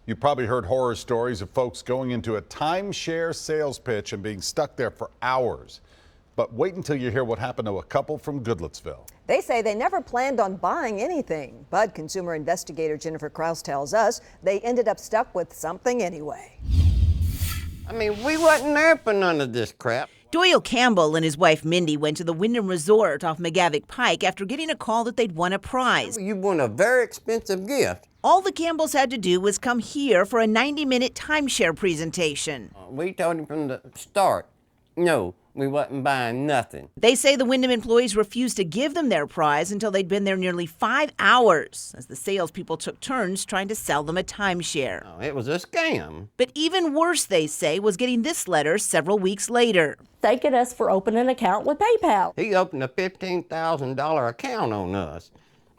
You probably heard horror stories of folks going into a timeshare sales pitch and being stuck there for hours. But wait until you hear what happened to a couple from Goodlettsville. They say they never planned on buying anything, but consumer investigator Jennifer Krause tells us they ended up stuck with something anyway. I mean, we wasn't there for none of this crap. Doyle Campbell and his wife Mindy went to the Wyndham Resort off McGavick Pike after getting a call that they'd won a prize. You won a very expensive gift. All the Campbells had to do was come here for a 90-minute timeshare presentation. We told him from the start, no, we wasn't buying nothing. They say the Wyndham employees refused to give them their prize until they'd been there nearly 5 hours, as the salespeople took turns trying to sell them a timeshare. Oh, it was a scam. But even worse, they say, was getting this letter several weeks later. Thanking us for opening an account with PayPal. He opened a $15,000 account on us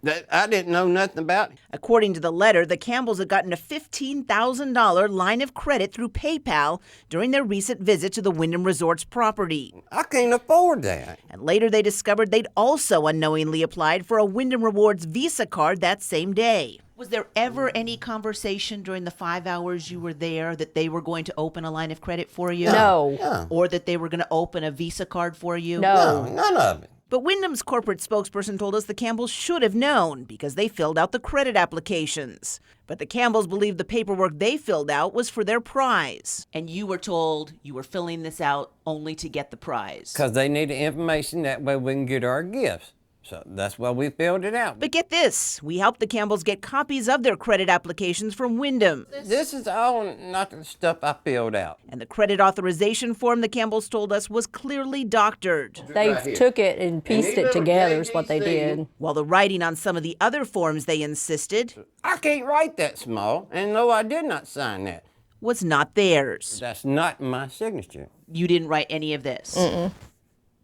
that I didn't know nothing about. According to the letter, the Campbells had gotten a $15,000 line of credit through PayPal during their recent visit to the Wyndham Resort's property. I can't afford that. And later they discovered they'd also unknowingly applied for a Wyndham Rewards Visa card that same day. Was there ever any conversation during the 5 hours you were there that they were going to open a line of credit for you? No. Or that they were going to open a Visa card for you? No. No, none of it. But Wyndham's corporate spokesperson told us the Campbells should have known because they filled out the credit applications. But the Campbells believed the paperwork they filled out was for their prize. And you were told you were filling this out only to get the prize. Because they need the information, that way we can get our gifts. So that's why we filled it out. But get this, we helped the Campbells get copies of their credit applications from Wyndham. This is all not the stuff I filled out. And the credit authorization form the Campbells told us was clearly doctored. They took it and pieced it together is what they did. While the writing on some of the other forms they insisted I can't write that small, and no, I did not sign that. was not theirs. That's not my signature. You didn't write any of this?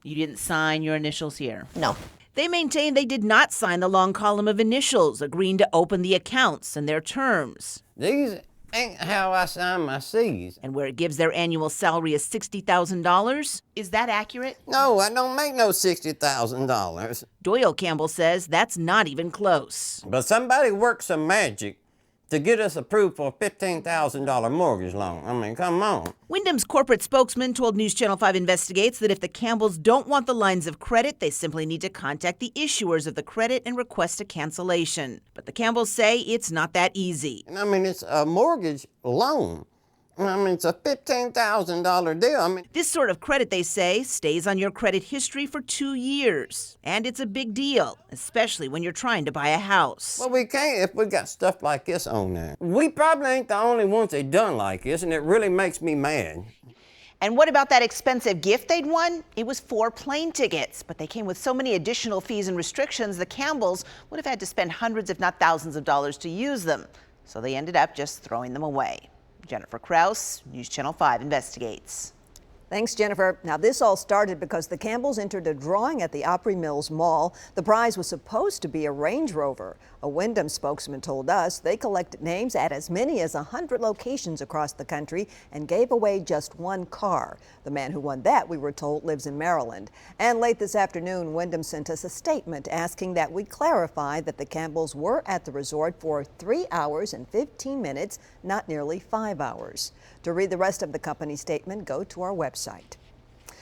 You didn't sign your initials here? No. They maintained they did not sign the long column of initials agreeing to open the accounts and their terms. These ain't how I sign my C's. And where it gives their annual salary as $60,000, is that accurate? No, I don't make no $60,000. Doyle Campbell says that's not even close. But somebody worked some magic to get us approved for a $15,000 mortgage loan. I mean, come on. Wyndham's corporate spokesman told NewsChannel 5 Investigates that if the Campbells don't want the lines of credit, they simply need to contact the issuers of the credit and request a cancellation. But the Campbells say it's not that easy. And I mean, it's a mortgage loan. I mean, it's a $15,000 deal. I mean, This sort of credit, they say, stays on your credit history for 2 years. And it's a big deal, especially when you're trying to buy a house. well, we can't if we got stuff like this on there. We probably ain't the only ones that done like this, and it really makes me mad. And what about that expensive gift they'd won? It was 4 plane tickets, but they came with so many additional fees and restrictions, the Campbells would have had to spend hundreds, if not thousands of dollars to use them. So they ended up just throwing them away. Jennifer Krause, News Channel 5 Investigates. Thanks, Jennifer. Now, this all started because the Campbells entered a drawing at the Opry Mills Mall. The prize was supposed to be a Range Rover. A Wyndham spokesman told us they collected names at as many as 100 locations across the country and gave away just 1 car. The man who won that, we were told, lives in Maryland. And late this afternoon, Wyndham sent us a statement asking that we clarify that the Campbells were at the resort for 3 hours and 15 minutes, not nearly 5 hours. To read the rest of the company statement, go to our website.